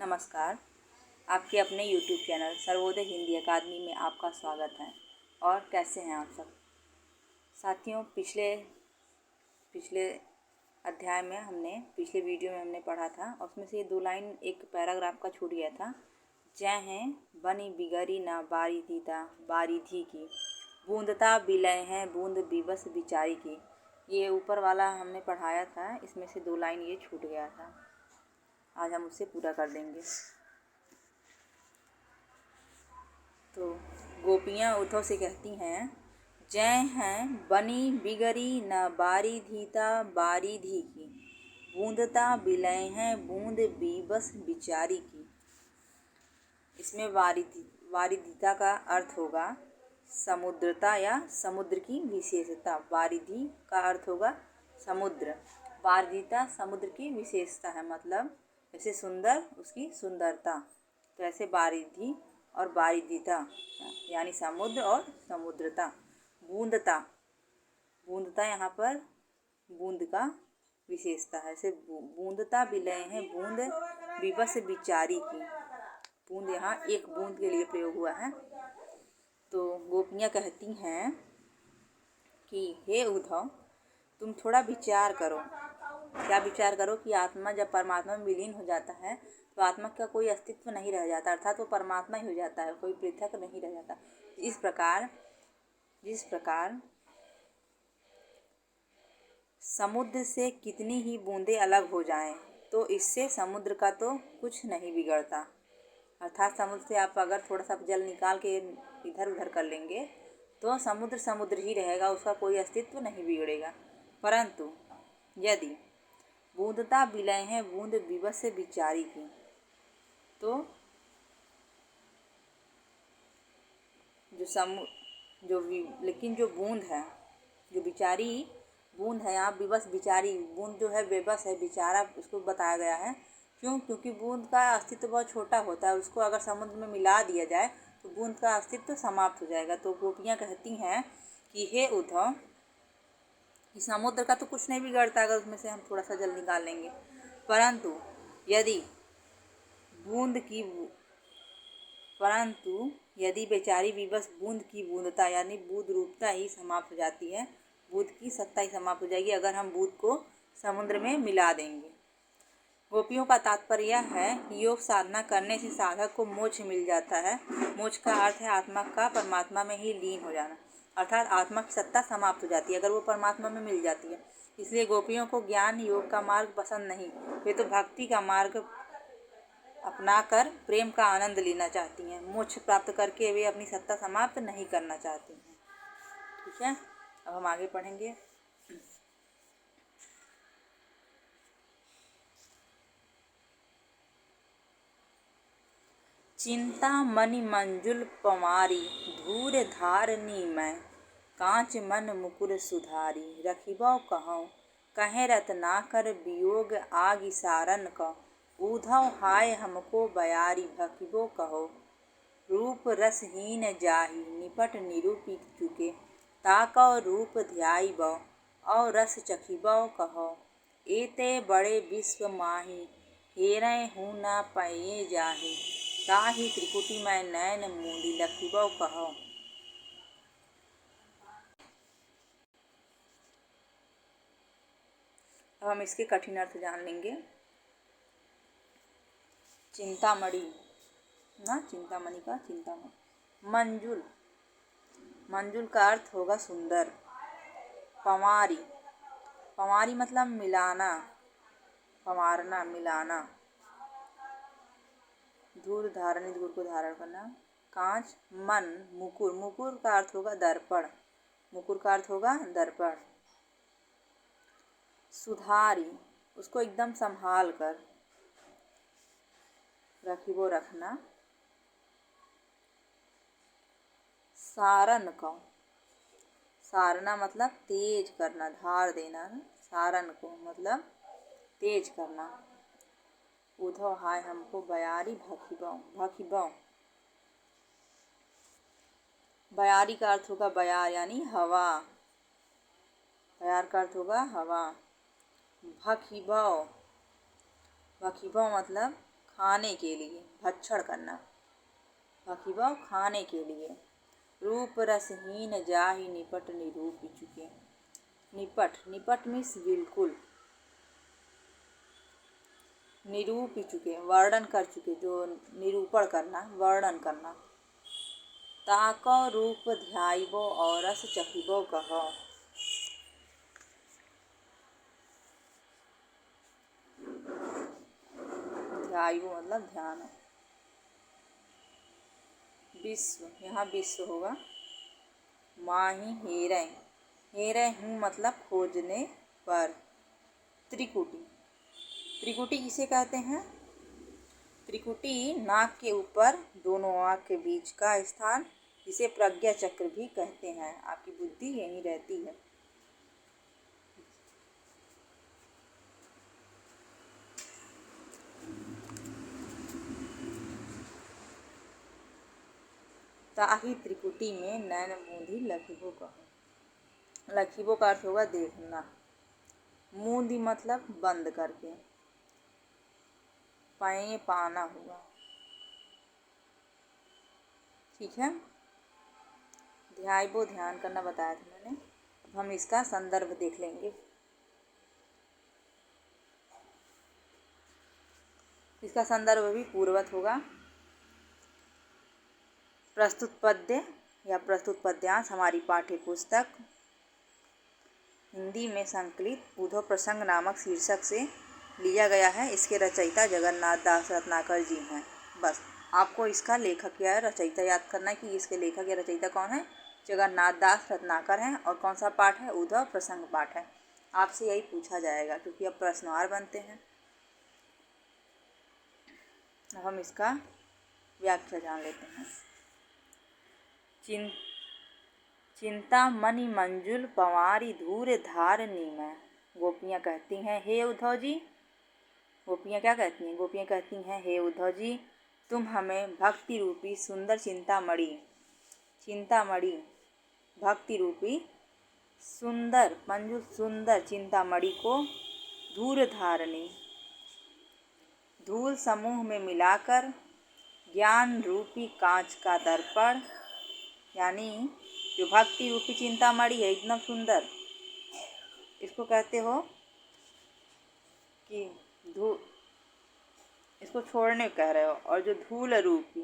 नमस्कार। आपके अपने YouTube चैनल सर्वोदय हिंदी अकादमी में आपका स्वागत है। और कैसे हैं आप सब साथियों। पिछले अध्याय में पिछले वीडियो में हमने पढ़ा था और उसमें से ये 2 लाइन एक पैराग्राफ का छूट गया था। जय हैं बनी बिगड़ी ना बारी दीदा बारी धी की, बूंदता बिलय हैं बूंद बिबस बिचारी की। ये ऊपर वाला हमने पढ़ाया था, इसमें से 2 लाइन ये छूट गया था। आज हम उसे पूरा कर देंगे। तो गोपियाँ उद्धव से कहती हैं, जय हैं बनी बिगड़ी न बारी धीता बारी धी की, बूंदता बिलय हैं बूंद बीबस बिचारी की। इसमें वारिधीता का अर्थ होगा समुद्रता या समुद्र की विशेषता। वारिधि का अर्थ होगा समुद्र। वारिधीता समुद्र की विशेषता है, मतलब जैसे सुंदर उसकी सुंदरता। तो ऐसे वारिधि और वारिधीता यानी समुद्र और समुद्रता। बूंदता यहाँ पर बूंद का विशेषता है। ऐसे बूंदता विलय है बूंद विवश बिचारी की। बूंद यहाँ एक बूंद के लिए प्रयोग हुआ है। तो गोपियाँ कहती हैं कि हे उद्धव, तुम थोड़ा विचार करो। क्या विचार करो कि आत्मा जब परमात्मा में विलीन हो जाता है तो आत्मा का कोई अस्तित्व नहीं रह जाता, अर्थात वो परमात्मा ही हो जाता है, कोई पृथक नहीं रह जाता। जिस प्रकार समुद्र से कितनी ही बूंदें अलग हो जाएं तो इससे समुद्र का तो कुछ नहीं बिगड़ता। अर्थात समुद्र से आप अगर थोड़ा सा जल निकाल के इधर उधर कर लेंगे तो समुद्र ही रहेगा, उसका कोई अस्तित्व नहीं बिगड़ेगा। परंतु यदि बूंदता विलय है बूंद विवश बिचारी की, तो लेकिन जो बूंद है, जो बिचारी बूंद है, यहाँ विवश बिचारी बूंद जो है बेबस है, बेचारा उसको बताया गया है। क्योंकि बूंद का अस्तित्व बहुत छोटा होता है, उसको अगर समुद्र में मिला दिया जाए तो बूंद का अस्तित्व समाप्त हो जाएगा। तो गोपियाँ कहती हैं कि हे उद्धव, कि समुद्र का तो कुछ नहीं बिगड़ता अगर उसमें से हम थोड़ा सा जल निकाल लेंगे, परंतु यदि बेचारी विवश बूंद की बूंदता यानी बूंद रूपता ही समाप्त हो जाती है, बूंद की सत्ता ही समाप्त हो जाएगी अगर हम बूंद को समुद्र में मिला देंगे। गोपियों का तात्पर्य है कि योग साधना करने से साधक को मोक्ष मिल जाता है। मोक्ष का अर्थ है आत्मा का परमात्मा में ही लीन हो जाना, अर्थात आत्मा की सत्ता समाप्त हो जाती है अगर वो परमात्मा में मिल जाती है। इसलिए गोपियों को ज्ञान योग का मार्ग पसंद नहीं, वे तो भक्ति का मार्ग अपनाकर प्रेम का आनंद लेना चाहती हैं। मोक्ष प्राप्त करके वे अपनी सत्ता समाप्त नहीं करना चाहती हैं। ठीक है, अब हम आगे पढ़ेंगे। चिंता मनि मंजुल पमारी, धूर धारनी मैं कांच मन मुकुर सुधारी। रखिबौ कहूँ कहे रत्नाकर वियोग आगि सारन क, उद्धव हाय हमको बयारी भकिबो कहो। रूप रसहीन जाहि निपट निरूपी चुके, ताकौ रूप ध्याइबौ और रस चखिबौ कहो। एते बड़े विश्व माही हेरै हूँ न पये जाहि, ताहि त्रिकुटी मैं नैन मूंदी लखिबौ कहो। अब हम इसके कठिन अर्थ जान लेंगे। चिंतामणि ना, चिंतामणि का चिंतामणि। मंजुल का अर्थ होगा सुंदर। पमारी मतलब मिलाना, पमारना, मिलाना। धूर धारणी, धूर को धारण करना। कांच मन मुकुर का अर्थ होगा दर्पण, मुकुर का अर्थ होगा दर्पण। सुधारी उसको एकदम संभाल कर, रखिबो रखना। सारना मतलब तेज करना, धार देना। सारन को मतलब तेज करना। उद्धव हाय हमको बयारी भकिबौ। बयारी का अर्थ होगा बयार यानी हवा, बयार का अर्थ होगा हवा। भकिबौ मतलब खाने के लिए, भक्षण करना। भखिबो खाने के लिए। रूप रसहीन जाहि निपट निरूप चुके। निपट, निपट मीन्स बिल्कुल। निरूप चुके, वर्णन कर चुके, जो निरूपण करना, वर्णन करना। ताको रूप ध्याइबो और रस चखिबो कहो। ध्याइबो मतलब ध्यान। विश्व, यहाँ विश्व होगा। माही हेरै, हेरै हूँ मतलब खोजने पर। त्रिकुटी, त्रिकुटी किसे कहते हैं? त्रिकुटी नाक के ऊपर दोनों आँख के बीच का स्थान, जिसे प्रज्ञा चक्र भी कहते हैं। आपकी बुद्धि यहीं रहती है। ताही त्रिकुटी में नैन मूंदी लखिबो कहो। लखिबो का अर्थ होगा देखना। मूंदी मतलब बंद करके। पाए पाना हुआ। ठीक है। ध्याइबो ध्यान करना बताया था मैंने। अब हम इसका संदर्भ देख लेंगे। इसका संदर्भ भी पूर्ववत होगा। प्रस्तुत पद्य या प्रस्तुत पद्यांश हमारी पाठ्य पुस्तक हिंदी में संकलित उद्धव प्रसंग नामक शीर्षक से लिया गया है। इसके रचयिता जगन्नाथ दास रत्नाकर जी हैं। बस आपको इसका लेखक या रचयिता याद करना है कि इसके लेखक या रचयिता कौन है। जगन्नाथ दास रत्नाकर हैं। और कौन सा पाठ है? उद्धव प्रसंग पाठ है। आपसे यही पूछा जाएगा क्योंकि अब प्रश्नवार बनते हैं। अब हम इसका व्याख्या जान लेते हैं। चिंतामणि मंजुल पंवारी धूर धारनी में। गोपियाँ कहती हैं हे उद्धव जी। गोपियाँ क्या कहती हैं? गोपियाँ कहती हैं हे उद्धव जी, तुम हमें भक्ति रूपी सुंदर चिंतामणि, चिंतामणि भक्ति रूपी सुंदर मंजुल सुंदर चिंतामणि को धूर धारनी, धूल समूह में मिलाकर ज्ञान रूपी कांच का दर्पण, यानी जो भक्ति रूपी चिंतामणि है एकदम सुंदर, इसको कहते हो कि इसको छोड़ने कह रहे हो। और जो धूल रूपी,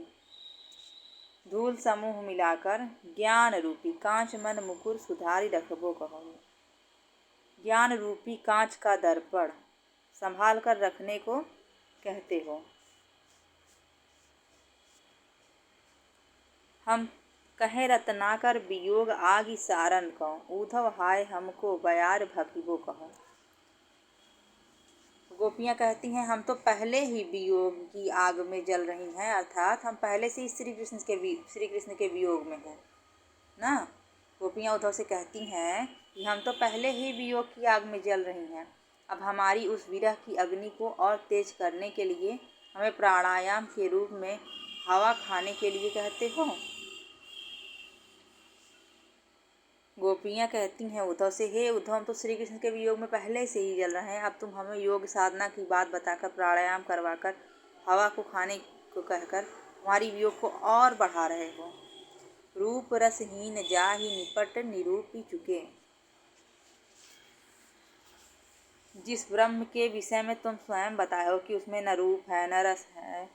धूल समूह मिलाकर ज्ञान रूपी कांच मन मुकुर सुधारी रखबो कहो। ज्ञान रूपी कांच का दर्पण संभाल कर रखने को कहते हो। हम कहे रत्नाकर वियोग आगि सारन कहो। उद्धव हाय हमको बयार भखिबो कहो। गोपियाँ कहती हैं हम तो पहले ही वियोग की आग में जल रही हैं, अर्थात हम पहले से ही श्री कृष्ण के वियोग में हैं ना। गोपियाँ उद्धव से कहती हैं कि हम तो पहले ही वियोग की आग में जल रही हैं। अब हमारी उस विरह की अग्नि को और तेज करने के लिए हमें प्राणायाम के रूप में हवा खाने के लिए कहते हो। गोपियाँ कहती हैं उद्धव से हे उद्धव, हम तो श्री कृष्ण के वियोग में पहले से ही जल रहे हैं। अब तुम हमें योग साधना की बात बताकर, प्राणायाम करवाकर, हवा को खाने को कहकर हमारी वियोग को और बढ़ा रहे हो। रूप रसहीन जाहि निपट निरूपी चुके। जिस ब्रह्म के विषय में तुम स्वयं बताए हो कि उसमें न रूप है न रस है,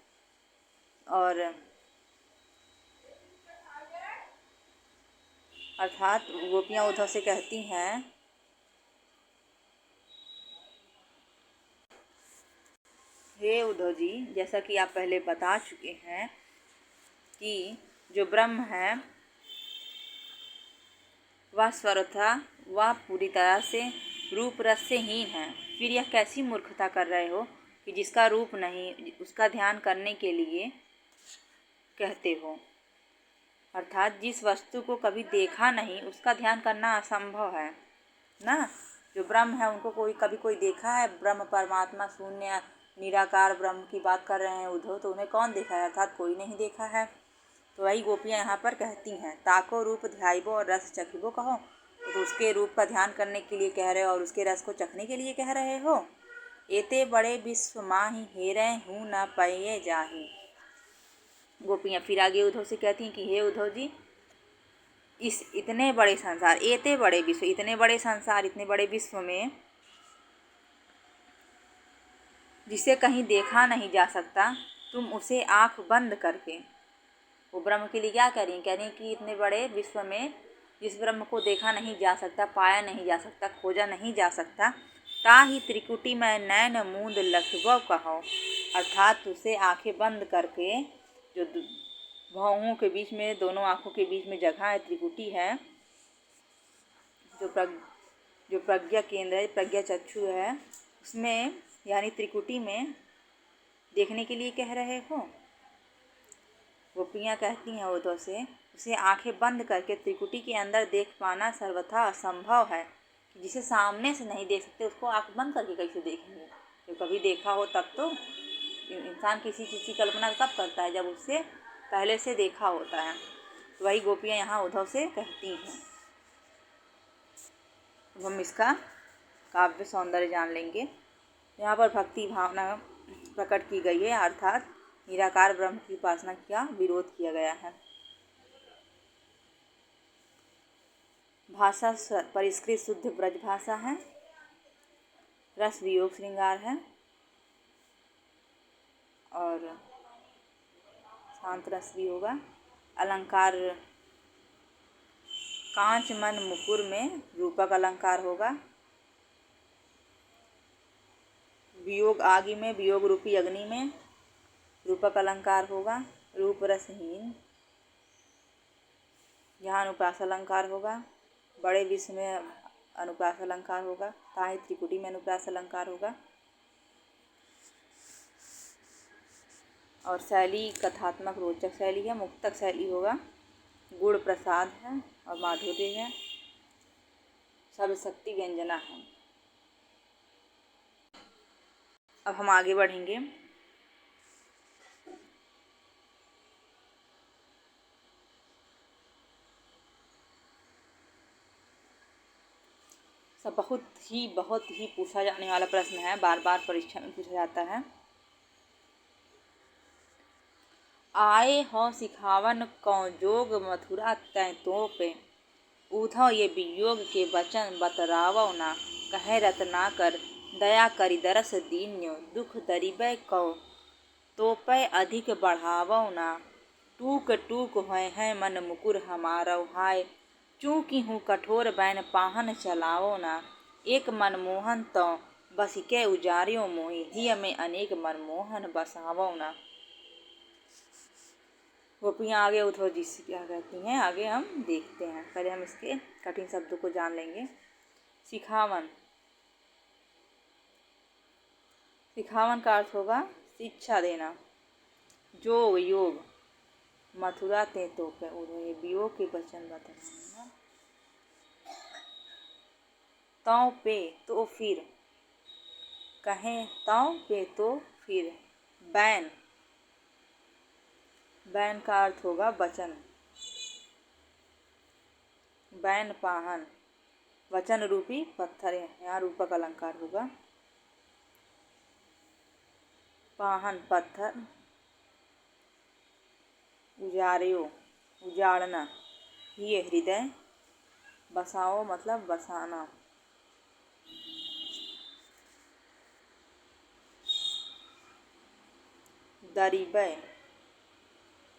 और अर्थात गोपियाँ उद्धव से कहती हैं हे उद्धव जी, जैसा कि आप पहले बता चुके हैं कि जो ब्रह्म है वह सर्वथा वह पूरी तरह से रूप रस से हीन है। फिर यह कैसी मूर्खता कर रहे हो कि जिसका रूप नहीं उसका ध्यान करने के लिए कहते हो। अर्थात जिस वस्तु को कभी देखा नहीं उसका ध्यान करना असंभव है ना। जो ब्रह्म है उनको कभी कोई देखा है? ब्रह्म परमात्मा शून्य निराकार ब्रह्म की बात कर रहे हैं उद्धव, तो उन्हें कौन देखा है? अर्थात कोई नहीं देखा है। तो वही गोपियाँ यहाँ पर कहती हैं ताको रूप ध्याइबो और रस चखिबो कहो। तो उसके रूप का ध्यान करने के लिए कह रहे हो और उसके रस को चखने के लिए कह रहे हो। एते बड़े विश्व माही हेरे हूँ न पये जाही। गोपियाँ फिर आगे उद्धव से कहती हैं कि हे उद्धव जी, इस इतने बड़े संसार, एते बड़े विश्व, इतने बड़े संसार, इतने बड़े विश्व में जिसे कहीं देखा नहीं जा सकता, तुम उसे आँख बंद करके, वो ब्रह्म के लिए क्या कह रही हैं? कह रही हैं कि इतने बड़े विश्व में जिस ब्रह्म को देखा नहीं जा सकता, पाया नहीं जा सकता, खोजा नहीं जा सकता, ताहि त्रिकुटी में नैन मूंद लखबो कहो, अर्थात उसे आंखें बंद करके, जो भौहों के बीच में, दोनों आँखों के बीच में जगह है, त्रिकुटी है, जो प्रज्ञा केंद्र है, प्रज्ञा चक्षु है, उसमें यानी त्रिकुटी में देखने के लिए कह रहे हो। गोपियाँ कहती हैं उद्धव से, उसे आंखें बंद करके त्रिकुटी के अंदर देख पाना सर्वथा असंभव है, कि जिसे सामने से नहीं देख सकते उसको आंख बंद करके कैसे देखेंगे? जब कभी देखा हो तब तो। इंसान किसी चीज़ की कल्पना कब करता है? जब उससे पहले से देखा होता है। तो वही गोपियाँ यहाँ उद्धव से कहती हैं। अब हम इसका काव्य सौंदर्य जान लेंगे। यहाँ पर भक्ति भावना प्रकट की गई है, अर्थात निराकार ब्रह्म की उपासना का विरोध किया गया है। भाषा परिष्कृत शुद्ध ब्रज भाषा है। रस वियोग श्रृंगार है और शांत रस भी होगा। अलंकार कांच मन मुकुर में रूपक अलंकार होगा। वियोग आदि में, वियोग रूपी अग्नि में रूपक अलंकार होगा। रूप रसहीन यहाँ अनुप्रास अलंकार होगा। बड़े विश्व में अनुप्रास अलंकार होगा। ताहि त्रिकुटी में अनुप्रास अलंकार होगा। और शैली कथात्मक रोचक शैली है, मुक्तक शैली होगा। गुण प्रसाद है और माधुर्य है। सब शक्ति व्यंजना है। अब हम आगे बढ़ेंगे। सब बहुत ही पूछा जाने वाला प्रश्न है, बार बार परीक्षा में पूछा जाता है। आए हो सिखावन कौ जोग मथुरा तै तोपे, उधव ये वियोग के वचन बतरावो ना, कहे रत्नाकर दया करि दरस दीन्यो, दुख दरिबै कौ तोपै अधिक बढ़ावो ना, टूक टूक होय है मन मुकुर हमारो हाय, चूंकि हूँ कठोर बैन पाहन चलावो ना, एक मनमोहन तो बसिके उजारियो मोहि, हिय में अनेक मनमोहन बसावो ना। गोपियाँ आगे उद्धव जी से क्या कहती हैं, आगे हम देखते हैं। पहले हम इसके कठिन शब्दों को जान लेंगे। सिखावन, सिखावन का अर्थ होगा शिक्षा देना। जोग योग, मथुरा ते तो पे, उन्होंने वियोग के वचन बताना। तौ पे तो फिर, कहें तौ पे तो फिर। बैन, बैन का अर्थ होगा वचन। बैन पाहन, वचन रूपी पत्थर है, यहाँ रूपक अलंकार होगा। पाहन पत्थर, उजारियो उजाड़ना, ये हृदय, बसाओ मतलब बसाना। दरिबै,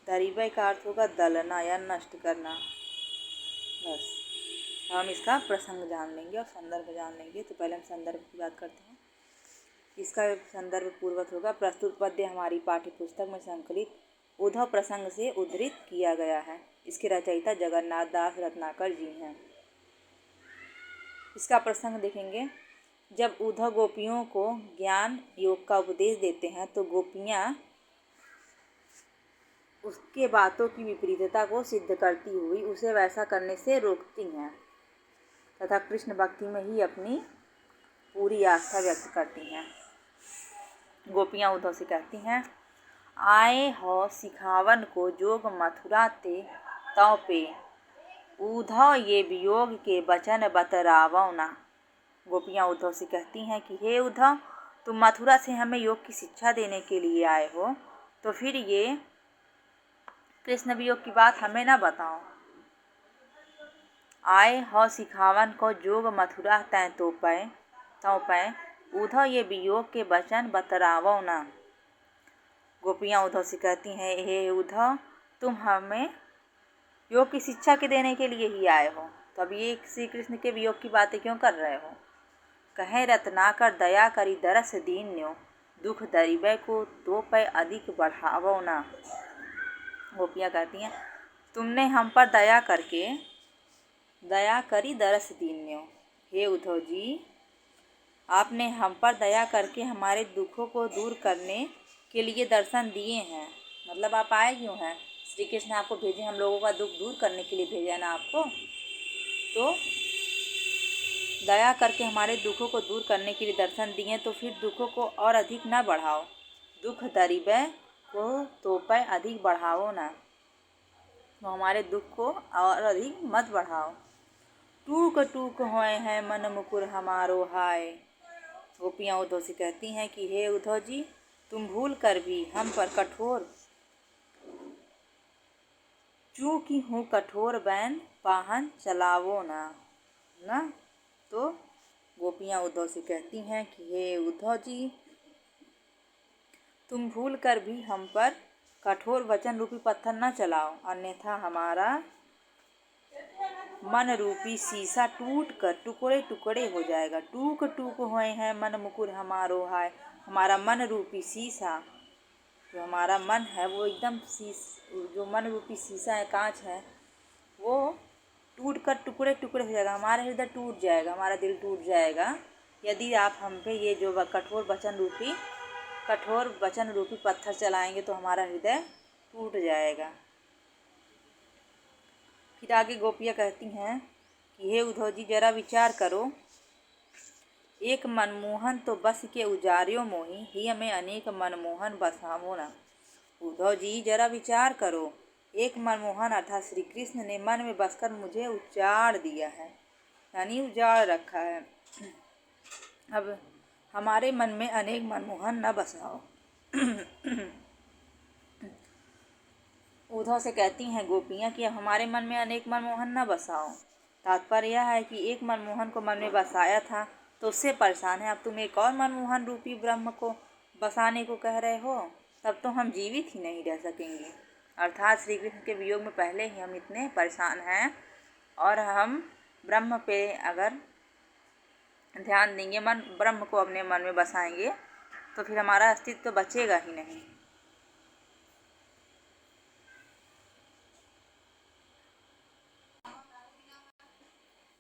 दरिबै का अर्थ होगा दलना या नष्ट करना। बस हम इसका प्रसंग जान लेंगे और संदर्भ जान लेंगे। तो पहले हम संदर्भ की बात करते हैं। इसका संदर्भ पूर्वक होगा। प्रस्तुत पद्य हमारी पाठ्य पुस्तक में संकलित उद्धव प्रसंग से उद्धृत किया गया है। इसके रचयिता जगन्नाथ दास रत्नाकर जी हैं। इसका प्रसंग देखेंगे। जब उद्धव गोपियों को ज्ञान योग का उपदेश देते हैं तो गोपियाँ उसके बातों की विपरीतता को सिद्ध करती हुई उसे वैसा करने से रोकती हैं तथा कृष्ण भक्ति में ही अपनी पूरी आस्था व्यक्त करती हैं। गोपियाँ उद्धव से कहती हैं, आए हो सिखावन को जोग मथुरा ते तौ पे, उद्धव ये वियोग के वचन बतरावो ना। गोपियाँ उद्धव से कहती हैं कि हे उद्धव, तुम मथुरा से हमें योग की शिक्षा देने के लिए आए हो, तो फिर ये कृष्ण वियोग की बात हमें ना बताओ। आए हो सिखावन को जोग मथुरा तैं तो पै उधो ये वियोग के वचन बतरावो ना। गोपियाँ उद्धव से कहती हैं, हे उद्धव, तुम हमें योग की शिक्षा के देने के लिए ही आए हो, तो अब ये श्री कृष्ण के वियोग की बातें क्यों कर रहे हो। कहे रत्नाकर दया करी दरस दीन्यो, दुख दरिबे को दो पै अधिक बढ़ावो ना। गोपियाँ कहती हैं, तुमने हम पर दया करी दरस दीन्यो। हे उद्धव जी, आपने हम पर दया करके हमारे दुखों को दूर करने के लिए दर्शन दिए हैं। मतलब आप आए क्यों हैं, श्री कृष्ण आपको भेजे, हम लोगों का दुख दूर करने के लिए भेजा है ना आपको। तो दया करके हमारे दुखों को दूर करने के लिए दर्शन दिए, तो फिर दुखों को और अधिक ना बढ़ाओ। दुख दरिबे को तोपै अधिक बढ़ाओ ना, तो हमारे दुख को और अधिक मत बढ़ाओ। टूक टूक होए हैं मन मुकुर हमारो हाय। गोपियाँ उद्धव से कहती हैं कि हे उद्धव जी, तुम भूल कर भी हम पर कठोर चूकी हूँ कठोर बैन पाहन चलावो ना। तो गोपियाँ उद्धव से कहती हैं कि हे उद्धव जी, तुम भूल कर भी हम पर कठोर वचन रूपी पत्थर न चलाओ, अन्यथा हमारा मन रूपी शीशा टूट कर टुकड़े टुकड़े हो जाएगा। टूक टूक हुए हैं मन मुकुर हमारो हाय। हमारा मन रूपी शीशा, जो हमारा मन है वो एकदम जो मन रूपी शीशा है, कांच है, वो टूट कर टुकड़े टुकड़े हो जाएगा। हमारा हृदय टूट जाएगा, हमारा दिल टूट जाएगा, यदि आप हम पे ये जो कठोर वचन रूपी पत्थर चलाएंगे, तो हमारा हृदय टूट जाएगा। फिर आगे गोपियाँ कहती हैं कि हे उद्धव जी, जरा विचार करो, एक मनमोहन तो बस के उजार्यो मोही, ही में अनेक मनमोहन बसावो ना। उद्धव जी, जरा विचार करो, एक मनमोहन अर्थात श्री कृष्ण ने मन में बसकर मुझे उजाड़ दिया है, यानी उजाड़ रखा है। अब हमारे मन में अनेक मनमोहन न बसाओ। उद्धव से कहती हैं गोपियाँ कि अब हमारे मन में अनेक मनमोहन न बसाओ। तात्पर्य यह है कि एक मनमोहन को मन में बसाया था तो उससे परेशान है, अब तुम एक और मनमोहन रूपी ब्रह्म को बसाने को कह रहे हो, तब तो हम जीवित ही नहीं रह सकेंगे। अर्थात श्री कृष्ण के वियोग में पहले ही हम इतने परेशान हैं, और हम ब्रह्म पे अगर ध्यान देंगे, ब्रह्म को अपने मन में बसाएंगे, तो फिर हमारा अस्तित्व तो बचेगा ही नहीं।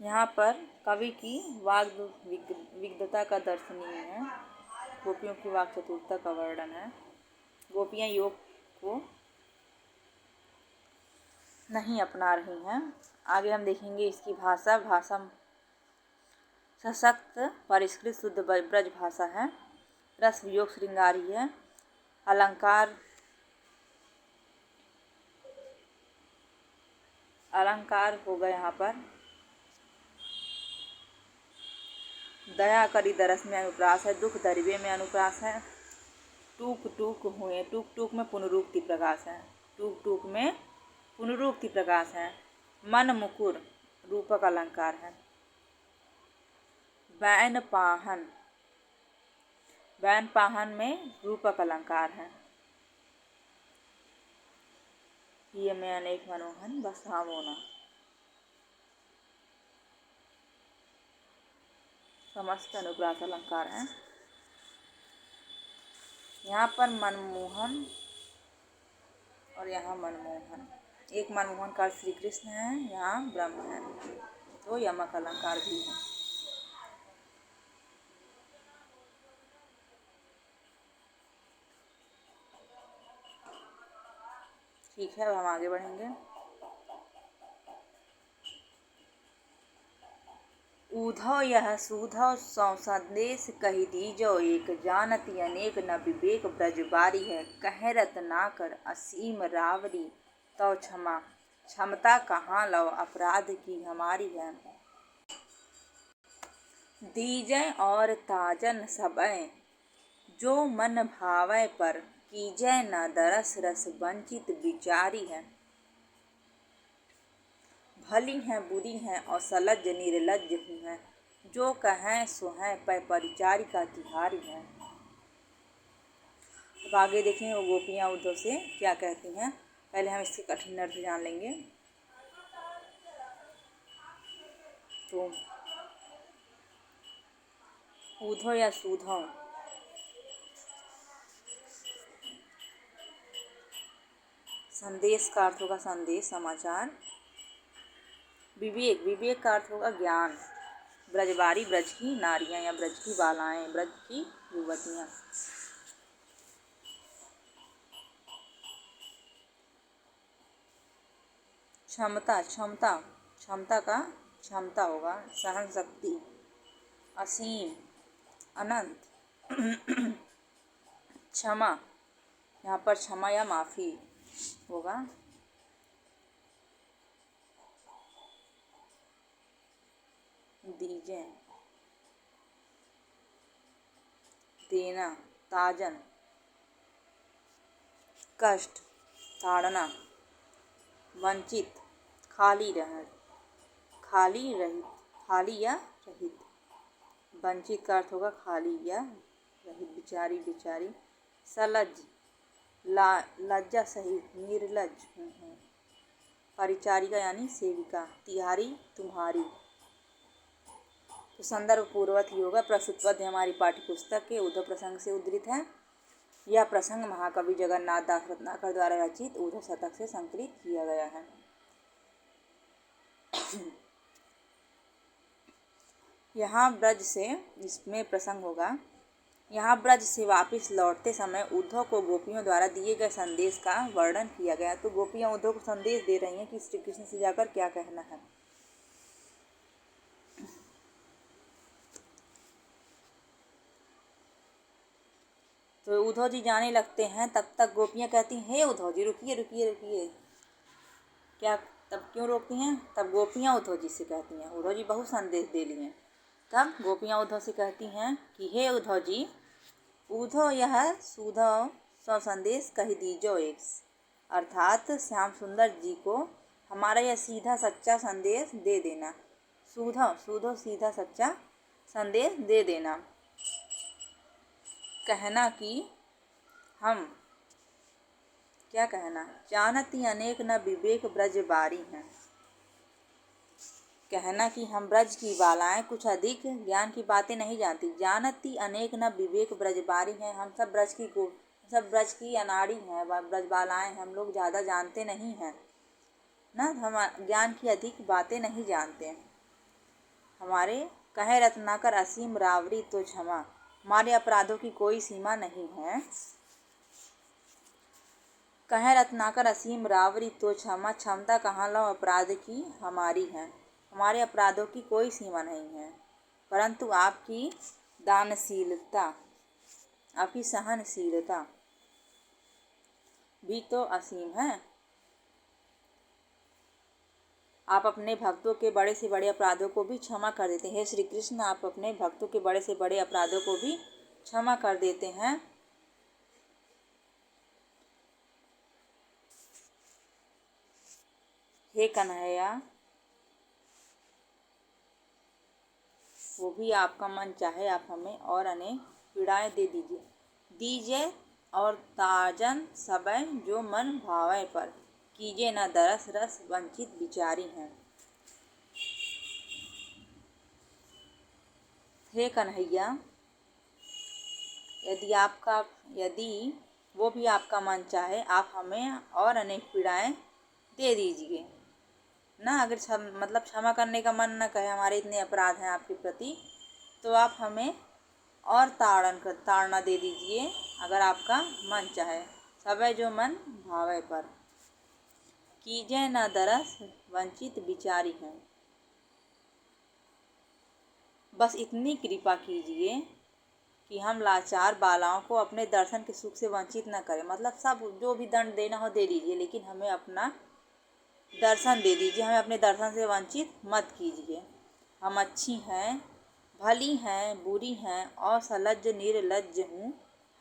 यहाँ पर कवि की वाग विविधता का दर्शनीय है, गोपियों की वाक चतुरता का वर्णन है। गोपियाँ योग को नहीं अपना रही हैं। आगे हम देखेंगे इसकी भाषा सशक्त परिष्कृत शुद्ध ब्रज भाषा है। रस वियोग श्रृंगारी है। अलंकार होगा यहाँ पर। दया करी दरस में अनुप्रास है। दुख दरिबे में अनुप्रास है। टूक टूक हुए, टूक टूक में पुनरुक्ति प्रकाश है। टूक टूक में पुनरुक्ति प्रकाश है। मन मुकुर रूपक अलंकार है। बैन पाहन में रूपक अलंकार है। ये में अनेक मनोहन बसावो ना, समस्त अनुप्रास अलंकार है। यहाँ पर मनमोहन और यहाँ मनमोहन, एक मनमोहन का श्री कृष्ण है, यहाँ ब्रह्म है, तो यमक अलंकार भी है। ठीक है, अब हम आगे बढ़ेंगे। उद्धव यह सुधव संदेश कही दीजो एक, जानती अनेक न विवेक ब्रज बारी है। कह रत्नाकर असीम रावरी तो क्षमता कहाँ लो, अपराध की हमारी है। दीजय और ताजन सबय जो मन भावै पर, कीजै न दरस रस वंचित बिचारी है। भली हैं बुरी हैं और सलज्ज निर्लज्ज हूँ हैं, जो कहें सो हैं पै परिचारिका तिहारी है। अब आगे देखें वो गोपियाँ उद्धव से क्या कहती हैं। पहले हम इसके कठिन अर्थ जान लेंगे। तो उद्धव या सुधव, संदेश का अर्थ होगा संदेश, समाचार। विवेक, विवेक का अर्थ होगा ज्ञान। ब्रजबारी, ब्रज की नारियां या ब्रज की बालाएं, ब्रज की युवतियां। क्षमता, क्षमता, क्षमता का क्षमता होगा, सहन शक्ति। असीम, अनंत। क्षमा, यहाँ पर क्षमा या माफ़ी होगा। दीजे, देना, ताजन। कष्ट, ताड़ना। वंचित, खाली रह, खाली रहित, खाली या रहित। वंचित का अर्थ होगा खाली या रहित, बिचारी, बिचारी। सलज्ज, लज्जा सहित, निर्लज्ज हूँ। परिचारिका यानी सेविका। तिहारी, तुम्हारी। तो संदर्भ पूर्वक ही होगा। प्रस्तुत पद्य हमारी पाठ्य पुस्तक के उद्धव प्रसंग से उद्धृत है। यह प्रसंग महाकवि जगन्नाथ दास रत्नाकर द्वारा रचित उद्धव शतक से संकलित किया गया है। यहाँ ब्रज से, इसमें प्रसंग होगा। यहाँ ब्रज से वापस लौटते समय उद्धव को गोपियों द्वारा दिए गए संदेश का वर्णन किया गया। तो गोपियाँ उद्धव को संदेश दे रही हैं कि श्री कृष्ण से जाकर क्या कहना है। तो उद्धव जी जाने लगते हैं, तब तक गोपियाँ कहती हैं हे उद्धव जी रुकिए रुकिए रुकिए। क्या, तब क्यों रोकती हैं? तब गोपियाँ उद्धव जी से कहती हैं, उद्धव जी बहुत संदेश दे लिए। तब गोपियाँ उद्धव से कहती हैं कि हे उद्धव जी, उद्धव यह सुधव सौ संदेश कह दीजो एक, अर्थात श्याम सुंदर जी को हमारा यह सीधा सच्चा संदेश दे देना। सुधव, सुधव सीधा सच्चा संदेश दे देना। कहना कि हम, क्या कहना, जानती अनेक न विवेक ब्रज बारी हैं। कहना कि हम ब्रज की बालाएं कुछ अधिक ज्ञान की बातें नहीं जानती। जानती अनेक न विवेक ब्रज बारी हैं, हम सब ब्रज की अनाड़ी हैं, ब्रज बालाएं, हम लोग ज़्यादा जानते नहीं हैं ना, हम ज्ञान की अधिक बातें नहीं जानते। हमारे कहे रत्नाकर असीम रावरी तो क्षमा, हमारे अपराधों की कोई सीमा नहीं है। कहे रत्नाकर असीम रावरी तो क्षमा, क्षमता कहाँ लो अपराध की हमारी है। हमारे अपराधों की कोई सीमा नहीं है, परंतु आपकी दानशीलता, आपकी सहनशीलता भी तो असीम है। आप अपने भक्तों के बड़े से बड़े अपराधों को भी क्षमा कर देते हैं। श्री कृष्ण, आप अपने भक्तों के बड़े से बड़े अपराधों को भी क्षमा कर देते हैं। हे कन्हैया, वो भी आपका मन चाहे आप हमें और अनेक पीड़ाएं दे दीजिए और ताजन सबय जो मन भावे पर, कीजिए न दरस रस वंचित बिचारी हैं। हे कन्हैया, यदि वो भी आपका मन चाहे आप हमें और अनेक पीड़ाएं दे दीजिए ना। अगर क्षमा करने का मन न कहे, हमारे इतने अपराध हैं आपके प्रति, तो आप हमें और ताड़ना दे दीजिए अगर आपका मन चाहे। सबे जो मन भावे पर, कीजे न दरस वंचित बिचारी हैं। बस इतनी कृपा कीजिए कि हम लाचार बालाओं को अपने दर्शन के सुख से वंचित न करें। मतलब सब जो भी दंड देना हो दे दीजिए, लेकिन हमें अपना दर्शन दे दीजिए, हमें अपने दर्शन से वंचित मत कीजिए। हम अच्छी हैं, भली हैं, बुरी हैं और सलज्ज निर्लज्ज हूँ।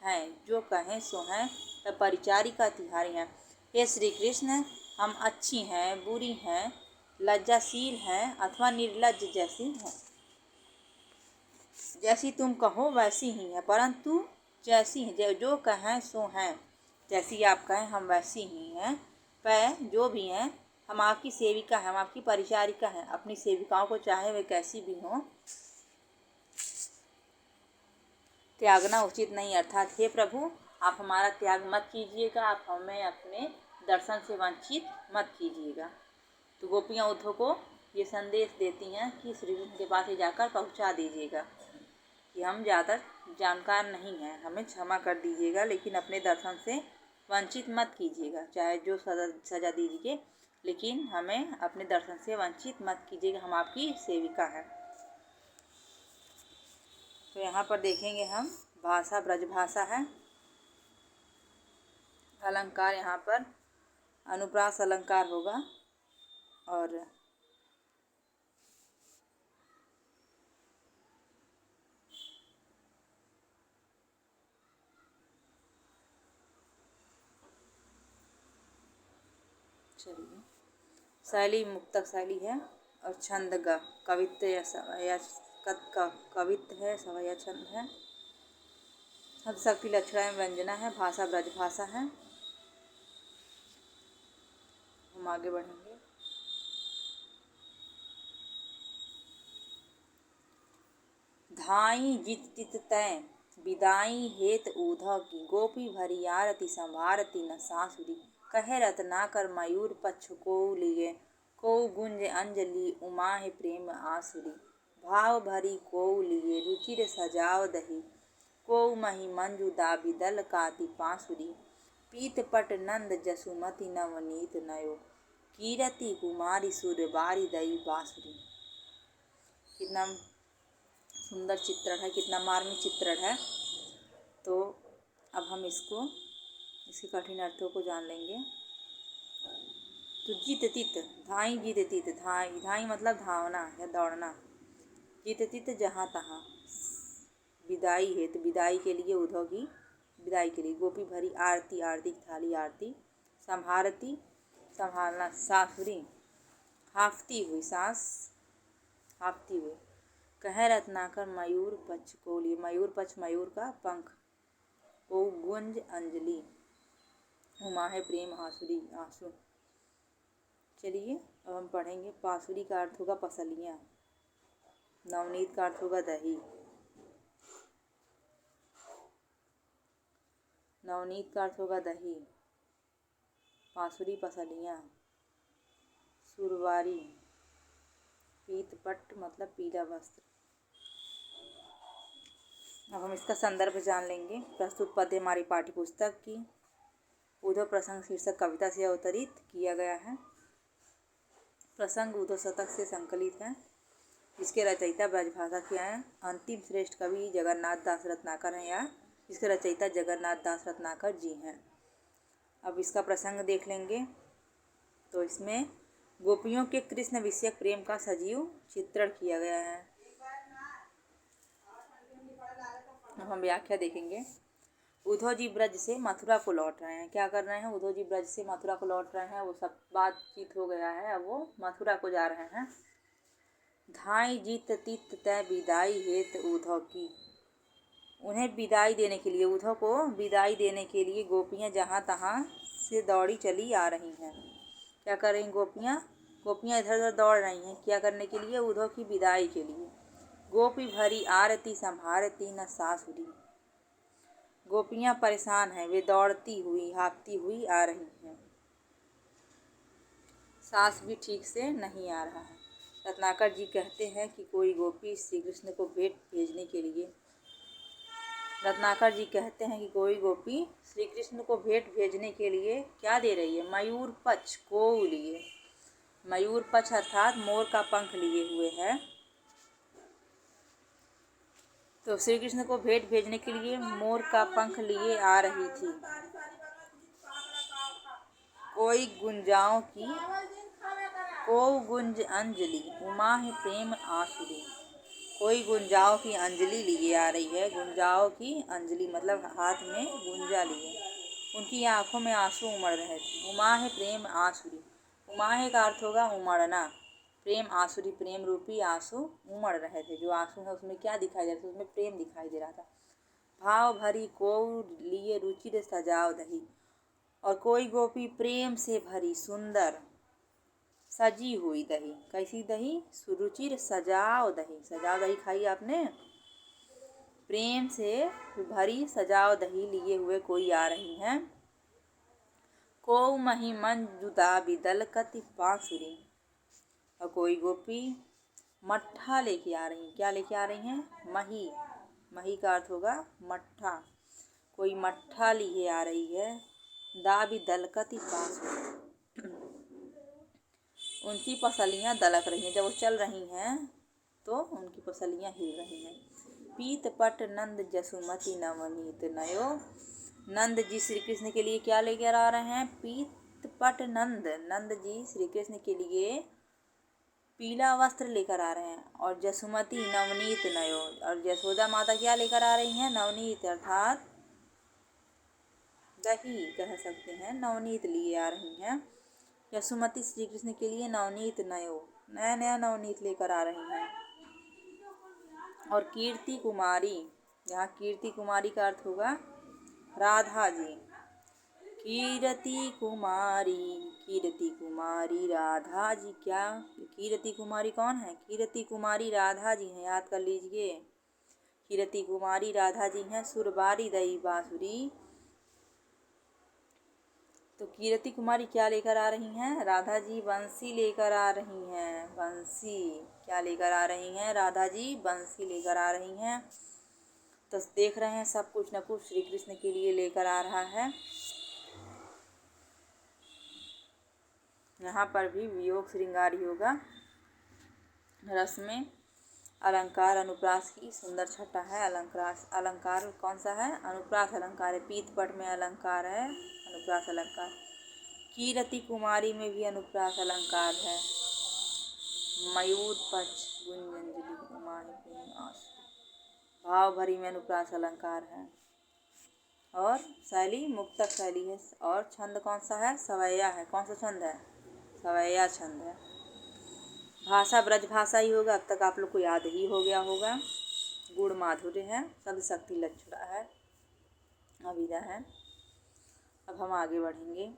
हैं, जो कहें सो हैं, तब परिचारिका तिहारी हैं। हे श्री कृष्ण, हम अच्छी हैं, बुरी हैं, लज्जाशील हैं अथवा निर्लज्ज जैसी हैं। जैसी तुम कहो वैसी ही है, परंतु जैसी जो कहें सो हैं, जैसी आप कहें हम वैसी ही हैं। जो भी हैं, हम आपकी सेविका हैं, हम आपकी परिचारिका हैं। अपनी सेविकाओं को चाहे वे कैसी भी हों त्यागना उचित नहीं। अर्थात हे प्रभु, आप हमारा त्याग मत कीजिएगा, आप हमें अपने दर्शन से वंचित मत कीजिएगा। तो गोपियाँ उद्धव को ये संदेश देती हैं कि श्री कृष्ण के पास ही जाकर पहुंचा दीजिएगा कि हम ज़्यादा जानकार नहीं हैं, हमें क्षमा कर दीजिएगा, लेकिन अपने दर्शन से वंचित मत कीजिएगा। चाहे जो सजा दीजिए, लेकिन हमें अपने दर्शन से वंचित मत कीजिएगा, हम आपकी सेविका हैं। तो यहाँ पर देखेंगे हम भाषा ब्रज भाषा है। अलंकार यहाँ पर अनुप्रास अलंकार होगा और चलिए शैली मुक्तक शैली है और छंद ग कवित्व या कवित्व है, सवया छंद है। शब्द शक्ति लक्षणा व्यंजना है। भाषा ब्रज भाषा है। हम आगे बढ़ेंगे। धाई जित तित तय विदाई हेत ऊधव की, गोपी भरी आरती संभारती न सासुरी। कहे रत्नाकर मयूर पक्ष को लिए, को गुंज अंजलि उमाहि प्रेम आसुरी। भाव भरी को लिए रुचिर सजाव दही, को मही मंजू दाबी दल काति पासुरी। पीत पट नंद जसुमति नवनीत नयो, कीरति कुमारी सुर बारी दई बासुरी। कितना सुंदर चित्रण है, कितना मार्मिक चित्रण है। तो अब हम इसके कठिन अर्थों को जान लेंगे। तो जीत तित धाई जीत तित, धाई धाई मतलब धावना या दौड़ना। जीत तित जहाँ तहाँ, विदाई है तो विदाई के लिए, उद्धव की विदाई के लिए। गोपी भरी आरती, आरती की थाली आरती। संभारती संभालना, सासुरी हाफती हुई, सांस हाफती हुई। कह रत्नाकर मयूर पक्ष को लिए, मयूर पक्ष मयूर का पंख। को गुंज अंजलि उमा है प्रेम आसुरी, आंसू। चलिए अब हम पढ़ेंगे। पासुरी का अर्थ होगा पसलियाँ। नवनीत का अर्थ होगा दही। नवनीत का अर्थ होगा दही। पासुरी पसलियाँ। सुरवारी पीतपट मतलब पीला वस्त्र। अब हम इसका संदर्भ जान लेंगे। प्रस्तुत पद्य हमारी पाठ्य पुस्तक की उद्धव प्रसंग शीर्षक कविता से अवतरित किया गया है। प्रसंग उद्धव शतक से संकलित है। इसके रचयिता ब्रजभाषा के हैं। अंतिम श्रेष्ठ कवि जगन्नाथ दास रत्नाकर हैं, या इसके रचयिता जगन्नाथ दास रत्नाकर जी हैं। अब इसका प्रसंग देख लेंगे। तो इसमें गोपियों के कृष्ण विषयक प्रेम का सजीव चित्रण किया गया है। अब हम व्याख्या देखेंगे। उद्धव जी ब्रज से मथुरा को लौट रहे हैं। क्या कर रहे हैं? उद्धव जी ब्रज से मथुरा को लौट रहे हैं। वो सब बातचीत हो गया है, अब वो मथुरा को जा रहे हैं। धाई जीत तीत तय विदाई हेत उद्धव की, उन्हें विदाई देने के लिए, उद्धव को विदाई देने के लिए गोपियाँ जहाँ तहाँ से दौड़ी चली आ रही हैं। क्या कर रही गोपियाँ? गोपियाँ इधर उधर दौड़ रही हैं। क्या करने के लिए? उद्धव की विदाई के लिए। गोपी भरी आरती संभारती न सासुरी, गोपियाँ परेशान हैं, वे दौड़ती हुई हाँफती हुई आ रही हैं। सांस भी ठीक से नहीं आ रहा है। रत्नाकर जी कहते हैं कि कोई गोपी श्री कृष्ण को भेंट भेजने के लिए, रत्नाकर जी कहते हैं कि कोई गोपी श्री कृष्ण को भेंट भेजने के लिए क्या दे रही है? मयूर पक्ष को लिए। मयूर पक्ष अर्थात मोर का पंख लिए हुए है। तो श्री कृष्ण को भेंट भेजने के लिए मोर का पंख लिए आ रही थी। कोई गुंजाओं की, को गुंज अंजलि उमा है प्रेम आसुरी। कोई गुंजाओं की अंजलि लिए आ रही है। गुंजाओं की अंजलि मतलब हाथ में गुंजा लिए। उनकी आंखों में आंसू उमड़ रहे थे। उमा है प्रेम आंसुरी। उमा है का अर्थ होगा उमड़ना। प्रेम आंसुरी प्रेम रूपी आंसू उमड़ रहे थे। जो आंसू है उसमें क्या दिखाई दे रहा था? उसमें प्रेम दिखाई दे रहा था। भाव भरी को लिए रुचिर सजाव दही। और कोई गोपी प्रेम से भरी सुंदर सजी हुई दही। कैसी दही? सुरुचिर सजाव दही। सजाव दही खाई आपने? प्रेम से भरी सजाव दही लिए हुए कोई आ रही हैं। को मही मन जुदा बिदल कति बांसुरी। और कोई गोपी मट्ठा लेके आ रही। क्या लेके आ रही हैं? मही। मही का अर्थ होगा मट्ठा। कोई मट्ठा लिए आ रही है। दाबी दलकती बांसुरी। उनकी पसलियाँ दलक रही हैं। जब वो चल रही हैं तो उनकी पसलियाँ हिल रही हैं। पीत पट नंद जसुमती नवनीत नयो। नंद जी श्री कृष्ण के लिए क्या लेकर आ रहे हैं? पीत पट नंद। नंद जी श्री कृष्ण के लिए पीला वस्त्र लेकर आ रहे हैं। और जसुमती नवनीत नयो। और यशोदा माता क्या लेकर आ रही हैं? नवनीत अर्थात दही कह सकते हैं। नवनीत लिए आ रही हैं। यशोमती श्री कृष्ण के लिए नवनीत नयो। नया नया नवनीत लेकर आ रही हैं। और कीर्ति कुमारी। यहाँ कीर्ति कुमारी का अर्थ होगा राधा जी। कीर्ति कुमारी। कीर्ति कुमारी राधा जी। क्या कीर्ति कुमारी कौन है? कीर्ति कुमारी राधा जी हैं। याद कर लीजिए। कीर्ति कुमारी राधा जी हैं। सुरबारी दई बांसुरी। तो कीर्ति कुमारी क्या लेकर आ रही हैं? राधा जी बंसी लेकर आ रही हैं। बंसी। क्या लेकर आ रही हैं? राधा जी बंसी लेकर आ रही हैं। तो देख रहे हैं सब कुछ न कुछ श्री कृष्ण के लिए लेकर आ रहा है। यहाँ पर भी वियोग श्रृंगार योगा रस में अलंकार अनुप्रास की सुंदर छटा है। अलंकार कौन सा है? अनुप्रास अलंकार है। पीत पट में अलंकार है, अनुप्रास अलंकार। कीर्ति कुमारी में भी अनुप्रास अलंकार है। मयूर पक्ष गुंजंजलि उमा है प्रेम आंसू। भाव भरी में अनुप्रास अलंकार है। और शैली मुक्तक शैली है। और छंद कौन सा है? सवैया है। कौन सा छंद है? सवैया छंद है। भाषा ब्रज भाषा ही होगा। अब तक आप लोग को याद ही हो गया होगा। गुण माधुर्य है। शब्द शक्ति लक्षणा है। अभिधा है। अब हम आगे बढ़ेंगे।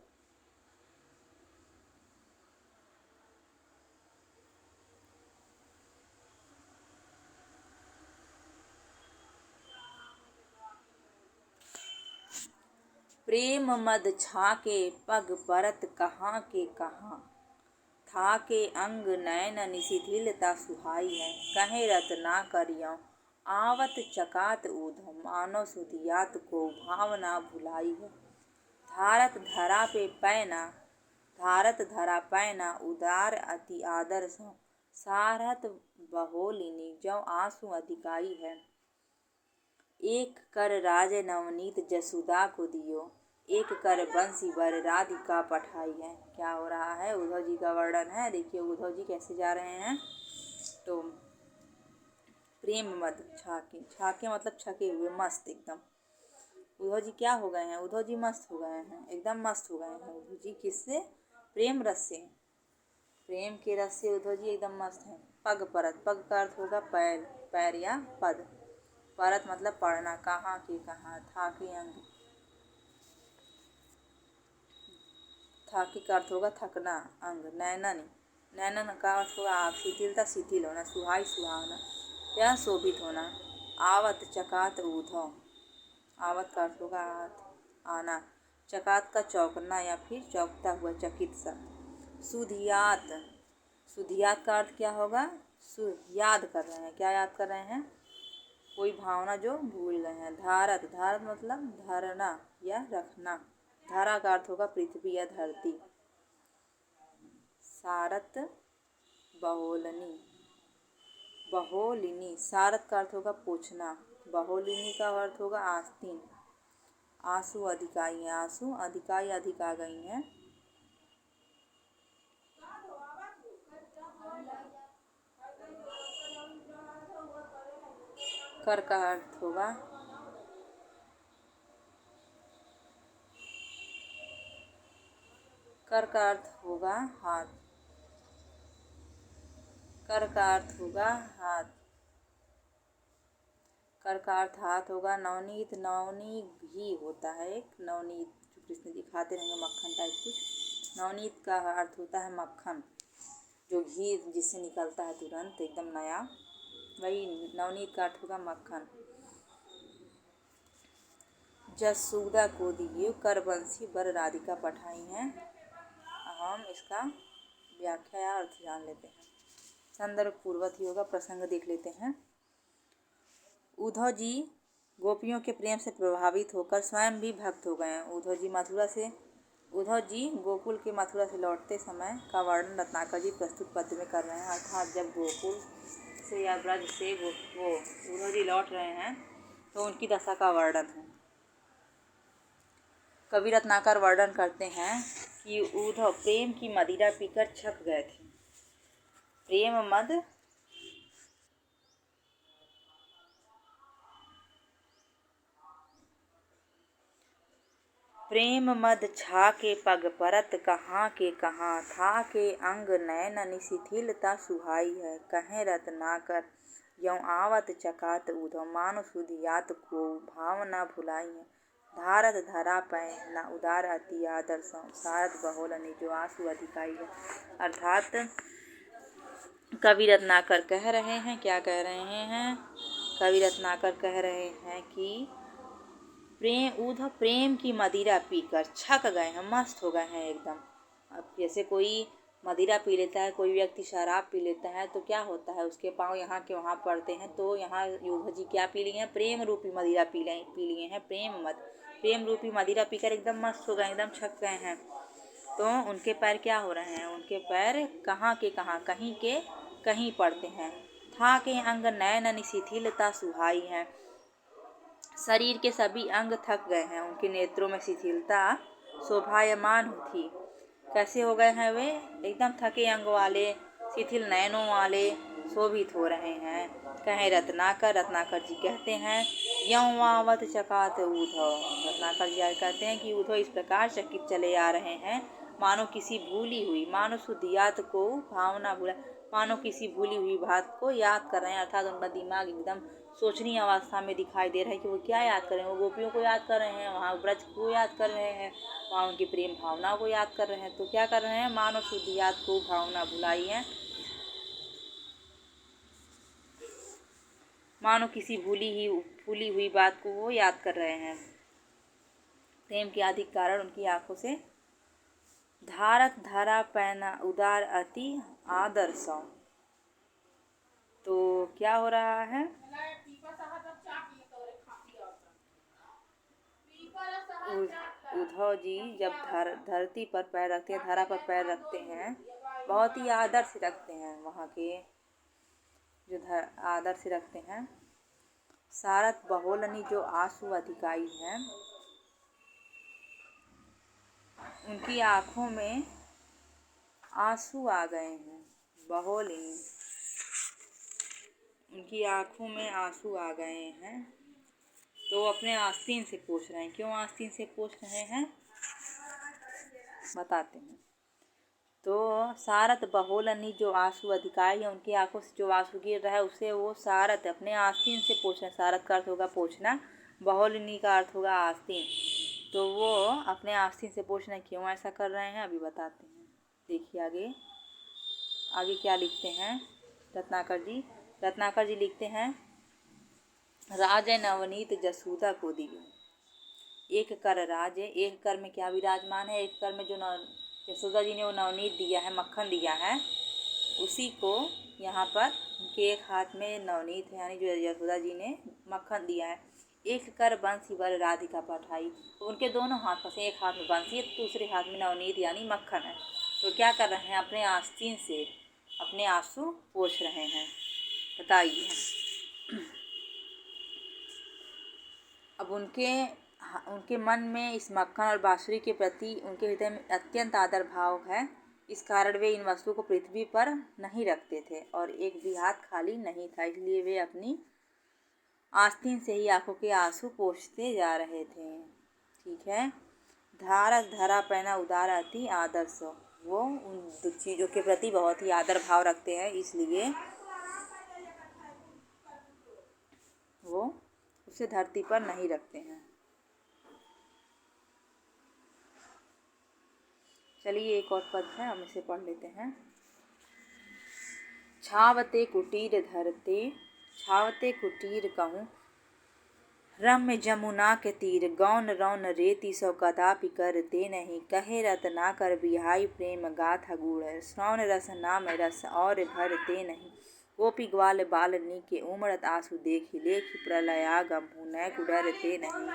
प्रेम मद छाके पग परत कहाँ के कहाँ। था के अंग नयन निशिथिलता सुहाई है। कहे रत ना करियो आवत चकात ऊधम। मानो सुधियात को भावना भुलाई है। धारत धरा पे पैना। धारत धरा पैना उदार अति आदर सो। सारहत बहोलिनी जौ आंसू अधिकाई है। एक कर राज नवनीत जसुदा को दियो। एक कर बंसी बर राधिका पठाई है। क्या हो रहा है? उद्धव जी का वर्णन है। देखिए उद्धव जी कैसे जा रहे हैं। तो प्रेम मद छाके। छाके मतलब छके हुए, मस्त एकदम। उद्धव जी क्या हो गए हैं? उद्धव जी मस्त हो गए हैं, एकदम मस्त हो गए हैं उद्धव जी। किससे? प्रेम रस से। प्रेम के रस से उद्धव जी एकदम मस्त हैं। पग परत। पग का अर्थ होगा पैर, पैर या पद। परत मतलब पढ़ना। कहाँ के कहाँ। था के अंग। था के का अर्थ होगा थकना, अंग। नैनन। नैनन का अर्थ होगा आँख। शिथिलता शिथिल होना। सुहाई सुहावना या शोभित होना। आवत चकात ऊधव। आवत का अर्थ होगा आना। चकात का चौंकना या फिर चौंकता हुआ, चकित सा। सुधियात। सुधियात का अर्थ क्या होगा? याद कर रहे हैं। क्या याद कर रहे हैं? कोई भावना जो भूल गए हैं। धारत। धारत मतलब धरना या रखना। धारा का अर्थ होगा पृथ्वी या धरती। सारत बहोलनी। बहोलिनी। सारत का अर्थ होगा पोछना। बहोलिनी का अर्थ होगा आस्तीन। आंसू अधिकाई है। आंसू अधिकाई अधिक आ गई हैं। कर का अर्थ होगा हाथ। कर का अर्थ होगा हाथ। कर का अर्थ हाथ होगा। नवनीत, नवनी घी होता है एक, नवनीत जो कृष्ण जी खाते रहेंगे, मक्खन टाइप कुछ। नवनीत का अर्थ होता है मक्खन, जो घी जिससे निकलता है तुरंत एकदम नया, वही नवनीत का अर्थ होगा मक्खन। जसुदा को दिए कर बंसी बर राधिका पठाई हैं। हम इसका व्याख्या या अर्थ जान लेते हैं। संदर्भ पूर्वक ही होगा, प्रसंग देख लेते हैं। उद्धव जी गोपियों के प्रेम से प्रभावित होकर स्वयं भी भक्त हो गए हैं। उद्धव जी गोकुल के मथुरा से लौटते समय का वर्णन रत्नाकर जी प्रस्तुत पद्य में कर रहे हैं। अर्थात जब गोकुल से या ब्रज से वो उद्धव जी लौट रहे हैं तो उनकी दशा का वर्णन है। कवि रत्नाकर वर्णन करते हैं कि उद्धव प्रेम की मदिरा पीकर छक गए थे। प्रेम मद छा के पग परत कहाँ के कहाँ था के अंग नयन शिथिलता सुहाई है। कहें रत्नाकर यौ आवत चकात उद्धव मानो सुधियात को भाव न भुलाई है। धारत धरा पै न उदार अति आदर सारत बहुल निजो आंसू अधिकाई है। अर्थात कवि रत्नाकर कह रहे हैं, क्या कह रहे हैं? कवि रत्नाकर कह रहे हैं कि उद्धव प्रेम की मदिरा पीकर छक गए हैं, मस्त हो गए हैं एकदम। अब जैसे कोई मदिरा पी लेता है, कोई व्यक्ति शराब पी लेता है तो क्या होता है, उसके पाँव यहाँ के वहाँ पड़ते हैं। तो यहाँ उद्धव जी क्या पी लिए हैं? प्रेम रूपी मदिरा पी लिए हैं। प्रेम रूपी मदिरा पीकर एकदम मस्त हो गए, एकदम छक गए हैं। तो उनके पैर क्या हो रहे हैं? उनके पैर कहाँ के कहाँ, कहीं के कहीं पड़ते हैं। था के अंग नयन शिथिलता सुहाई है। शरीर के सभी अंग थक गए हैं, उनके नेत्रों में शिथिलता शोभायमान थी। कैसे हो गए हैं वे? एकदम थके अंग वाले, शिथिल नयनों वाले शोभित हो रहे हैं। कहें रत्नाकर जी कहते हैं यौं आवत चकात उद्धव। रत्नाकर जी कहते हैं कि उद्धव इस प्रकार चकित चले आ रहे हैं मानो किसी भूली हुई, मानो सुधियात को भावना भूला, मानो किसी भूली हुई बात को याद कर रहे हैं। अर्थात उनका दिमाग एकदम सोचनीय अवस्था में दिखाई दे रहा है कि वो क्या याद कर रहे हैं। वो गोपियों को याद कर रहे हैं, वहाँ ब्रज को याद कर रहे हैं, वहाँ उनकी प्रेम भावनाओं को याद कर रहे हैं। तो क्या कर रहे हैं? मानो सुधियात को भावना भुलाई है, मानो किसी भूली हुई बात को वो याद कर रहे हैं। प्रेम के अधिक कारण उनकी आंखों से धारत धारा पैना उदार अति आदर सौ। तो क्या हो रहा है? उद्धव जी जब धरती पर पैर रखते हैं, धरा पर पैर रखते हैं, बहुत ही आदर से रखते हैं। वहाँ के जो आदर से रखते हैं। सारत बहोलनी जो आंसू अधिकाई है, उनकी आँखों में आंसू आ गए हैं। बहोलिनी, उनकी आँखों में आंसू आ गए हैं। तो अपने आस्तीन से पूछ रहे हैं। क्यों आस्तीन से पूछ रहे हैं? बताते हैं। तो सारत बहोलनी जो आंसू अधिकाई है, उनकी आंखों से जो आंसू गिर रहा है उसे वो सारत अपने आस्तीन से पूछ रहे हैं। सारत का अर्थ होगा पूछना, बहोलनी का अर्थ होगा आस्तीन। तो वो अपने आस्तीन से पूछ रहे हैं। क्यों ऐसा कर रहे हैं? अभी बताते हैं। देखिए आगे क्या लिखते हैं रत्नाकर जी लिखते हैं राज नवनीत जसूदा को दिए। एक कर राज, एक कर में क्या विराजमान है? एक कर में जो यशोदा जी ने वो नवनीत दिया है, मक्खन दिया है, उसी को यहाँ पर उनके एक हाथ में नवनीत है, यानी जो यशोदा जी ने मक्खन दिया है। एक कर बंसी बर राधिका पठाई, उनके दोनों हाथों से, एक हाथ में बंसी है, दूसरे हाथ में नवनीत यानी मक्खन है। तो क्या कर रहे हैं? अपने आस्तीन से अपने आंसू पोंछ रहे हैं। बताइए। अब उनके मन में इस मक्खन और बाँसुरी के प्रति उनके हृदय में अत्यंत आदर भाव है। इस कारण वे इन वस्तुओं को पृथ्वी पर नहीं रखते थे और एक भी हाथ खाली नहीं था। इसलिए वे अपनी आस्तीन से ही आंखों के आंसू पोंछते जा रहे थे। ठीक है। धारक धरा पहना उदार अति आदर्श, वो उन चीज़ों के प्रति बहुत ही आदर भाव रखते हैं, इसलिए वो उसे धरती पर नहीं रखते हैं। चलिए एक और पद है, हम इसे पढ़ लेते हैं। छावते कुटीर धरते, छावते कुटीर कहूँ रम्य जमुना के तीर, गौन रौन रेति सो कदापि करते नहीं, कहे रत्नाकर बिहाई प्रेम गाथा गूढ़, श्रवण रस नाम रस और भरते नहीं, गोपी ग्वाल बालनी के उमड़त आंसू देखी, लेखि प्रलयागम न डरते नहीं।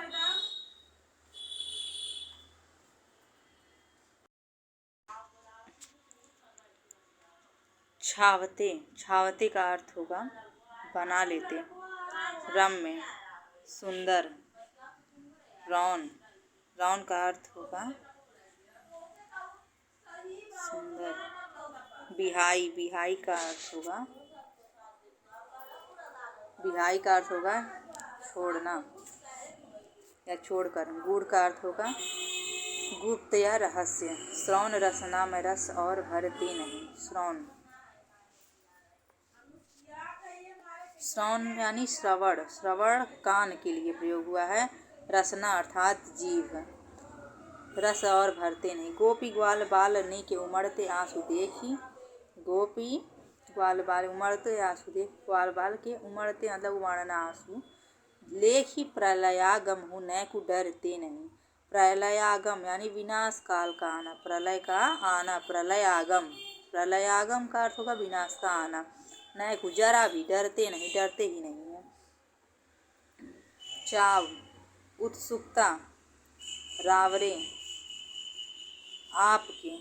छावते, छावते का अर्थ होगा बना लेते, रम्य सुंदर, रौन, रौन का अर्थ होगा सुंदर, बिहाई, बिहाई का अर्थ होगा, बिहाई का अर्थ होगा छोड़ना या छोड़कर, गूढ़ का अर्थ होगा गुप्त या रहस्य, श्रवण रसना में रस और भरते नहीं, श्रवण, श्रवण यानी श्रवण, श्रवण कान के लिए प्रयोग हुआ है, रसना अर्थात जीव, रस और भरते नहीं, गोपी ग्वाल बाल नी के उमड़ते आंसू देखी, गोपी ग्वाल बाल उमड़ते आंसू देख, ग्वाल बाल के उमड़ते मतलब उमड़ना आंसू, लेखी प्रलयागम हूँ न को डरते नहीं, प्रलयागम यानी विनाश काल का आना, प्रलय का आना, प्रलयागम, प्रलयागम का अर्थ होगा विनाश का आना, न को जरा भी डरते नहीं, डरते ही नहीं है। चाव उत्सुकता, रावरे आपके,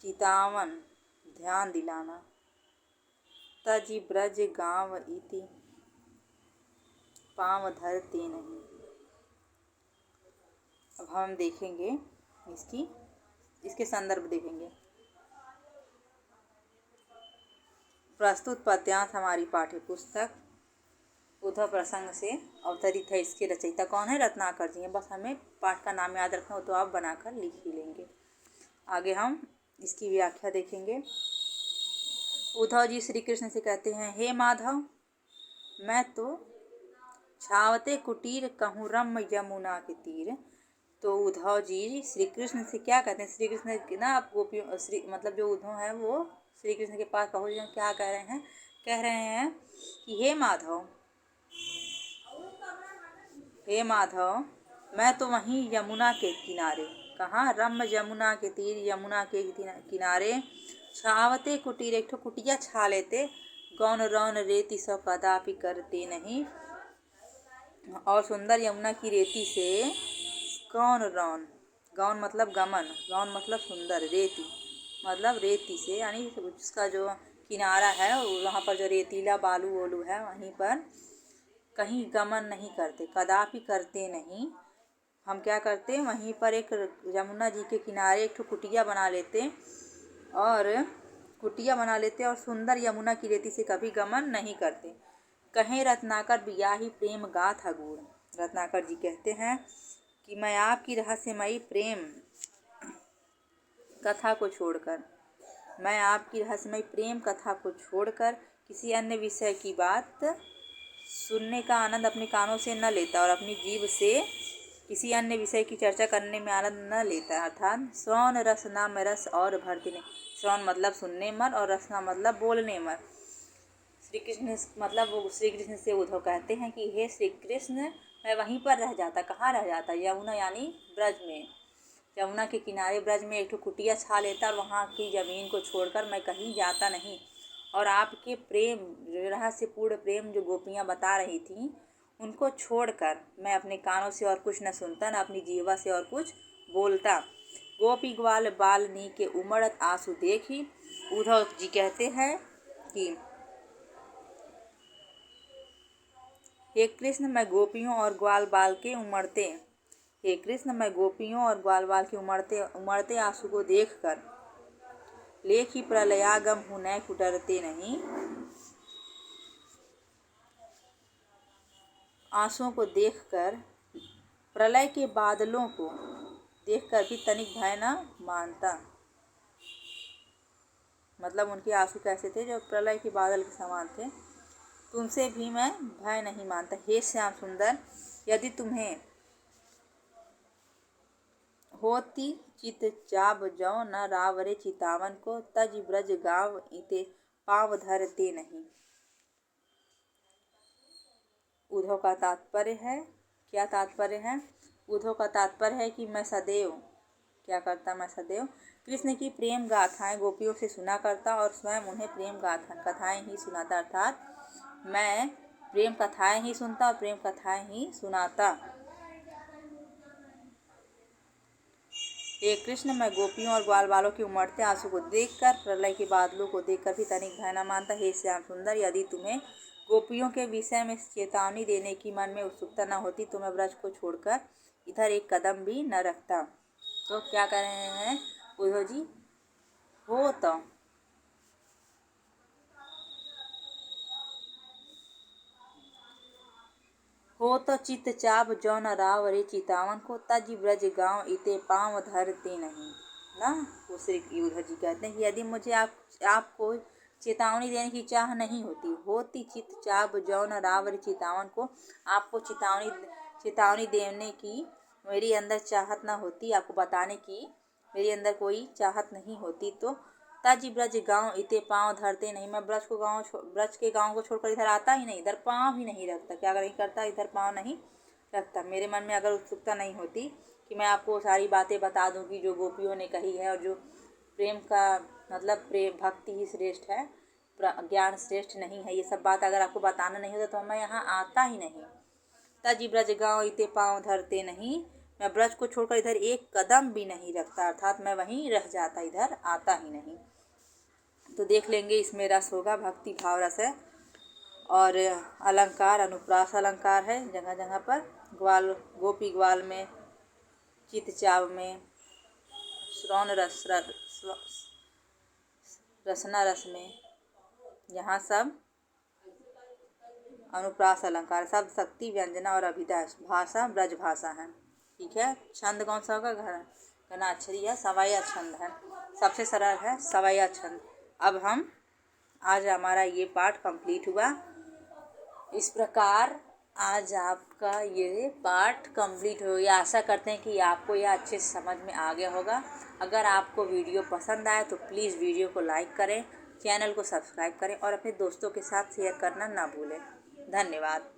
चितावन ध्यान दिलाना, तजी ब्रज गांव इति पाँव धरते नहीं। अब हम देखेंगे इसके संदर्भ देखेंगे। प्रस्तुत पद्यांश हमारी पाठ्य पुस्तक उद्धव प्रसंग से अवतरित है। इसके रचयिता कौन है? रत्नाकर जी हैं। बस हमें पाठ का नाम याद रखना हो तो आप बनाकर लिख ही लेंगे। आगे हम इसकी व्याख्या देखेंगे। उद्धव जी श्री कृष्ण से कहते हैं, हे माधव, मैं तो छावते कुटीर कहूँ रम्य यमुना के तीर। तो उद्धव जी श्री कृष्ण से क्या कहते हैं? श्री कृष्ण ना आप गोपियों मतलब जो उद्धव है वो श्री कृष्ण के पास पहुँच गए। क्या कह रहे हैं? कह रहे हैं कि हे माधव, हे माधव, मैं तो वहीं यमुना के किनारे, कहाँ? रम्य यमुना के तीर, यमुना के किनारे छावते कुटीर, एक ठो कुटिया छा लेते, गौन रौन रेती सब कदापि करते नहीं। और सुंदर यमुना की रेती से गौन रौन, गौन मतलब गमन, रौन मतलब सुंदर, रेती मतलब रेती से यानी उसका जो किनारा है वहाँ पर जो रेतीला बालू वोलू है वहीं पर कहीं गमन नहीं करते, कदापि करते नहीं। हम क्या करते? वहीं पर एक यमुना जी के किनारे एक ठो कुटिया बना लेते और सुंदर यमुना की रेती से कभी गमन नहीं करते। कहें रत्नाकर बियाही प्रेम गाथा गूढ़। रत्नाकर जी कहते हैं कि मैं आपकी रहस्यमयी प्रेम कथा को छोड़कर किसी अन्य विषय की बात सुनने का आनंद अपने कानों से न लेता और अपनी जीभ से किसी अन्य विषय की चर्चा करने में आनंद न लेता। अर्थात श्रवण रस नाम रस और भरते नहीं। श्रवण मतलब सुनने मर और रसना मतलब बोलने मर। श्री कृष्ण मतलब वो श्री कृष्ण से उद्धव कहते हैं कि हे श्री कृष्ण, मैं वहीं पर रह जाता। कहाँ रह जाता? यमुना यानी ब्रज में, यमुना के किनारे ब्रज में एक ठो कुटिया छा लेता और वहाँ की ज़मीन को छोड़कर मैं कहीं जाता नहीं। और आपके प्रेम, रहस्यपूर्ण प्रेम जो गोपियाँ बता रही थीं, उनको छोड़कर मैं अपने कानों से और कुछ न सुनता, न अपनी जीवा से और कुछ बोलता। गोपी ग्वाल बालनी के उमड़त आंसू देखी। उद्धव जी कहते हैं कि हे कृष्ण, मैं गोपियों और ग्वाल बाल के उमड़ते आंसू को देखकर लेखी प्रलयागम हूँ न डरते नहीं। आंसुओं को देखकर, प्रलय के बादलों को देखकर भी तनिक भय न मानता। मतलब उनके आंसू कैसे थे, जो प्रलय के बादल के समान थे। तुमसे भी मैं भय नहीं मानता। हे श्याम सुंदर, यदि तुम्हें होती चित चाव जौ न रावरे चितावन को, तज ब्रज गाँव इते पाँव धरते नहीं। उद्धव का तात्पर्य है, क्या तात्पर्य है? उद्धव का तात्पर्य है कि मैं सदैव क्या करता, मैं सदैव कृष्ण की प्रेम गाथाएं गोपियों से सुना करता और स्वयं उन्हें प्रेम कथाएं ही सुनाता। अर्थात मैं प्रेम कथाएं ही सुनता और प्रेम कथाएं ही सुनाता। हे कृष्ण, मैं गोपियों और ग्वाल बालों के उमड़ते आंसू को देखकर, प्रलय के बादलों को देखकर भी तनिक भय न मानता। हे श्याम सुंदर, यदि तुम्हें गोपियों के विषय में चेतावनी देने की मन में उत्सुकता न होती तो मैं ब्रज को छोड़कर इधर एक कदम भी न रखता। तो क्या कह रहे हैं उद्धव जी? हो तो चित चाप जौ न रावरे चितावन को, तज ब्रज गाँव इते पाँव धरते नहीं। ना, वो श्री उद्धव जी कहते हैं कि यदि मुझे आपको चेतावनी देने की चाह नहीं होती चित चाप जौ न रावरे चितावन को, आपको चेतावनी देने की मेरे अंदर चाहत ना होती, आपको बताने की मेरे अंदर कोई चाहत नहीं होती, तो तज ब्रज गाँव इते पाँव धरते नहीं। मैं ब्रज के गाँव को छोड़कर इधर आता ही नहीं, इधर पाँव ही नहीं रखता। क्या नहीं करता? इधर पाँव नहीं रखता। मेरे मन में अगर उत्सुकता नहीं होती कि मैं आपको सारी बातें बता दूं कि जो गोपियों ने कही है, और जो प्रेम का मतलब प्रेम भक्ति ही श्रेष्ठ है, ज्ञान श्रेष्ठ नहीं है, ये सब बात अगर आपको बताना नहीं होता तो मैं यहाँ आता ही नहीं। तज ब्रज गाँव इते पाँव धरते नहीं, मैं ब्रज को छोड़कर इधर एक कदम भी नहीं रखता। अर्थात मैं वहीं रह जाता, इधर आता ही नहीं। तो देख लेंगे, इसमें रस होगा, भक्ति भाव रस है। और अलंकार अनुप्रास अलंकार है जगह जगह पर। ग्वाल गोपी ग्वाल में, चितचाव में, श्रवण रसना रस में, यहाँ सब अनुप्रास अलंकार, सब शक्ति व्यंजना और अभिधा भाषा ब्रज भाषा है। ठीक है। छंद कौन सा होगा? घनाक्षरी है, सवैया छंद है, सबसे सरल है सवैया छंद। अब हम आज हमारा ये पाठ कंप्लीट हुआ। इस प्रकार आज आपका ये पाठ कंप्लीट हो गया। आशा करते हैं कि आपको यह अच्छे से समझ में आ गया होगा। अगर आपको वीडियो पसंद आए तो प्लीज़ वीडियो को लाइक करें, चैनल को सब्सक्राइब करें और अपने दोस्तों के साथ शेयर करना ना भूलें। धन्यवाद।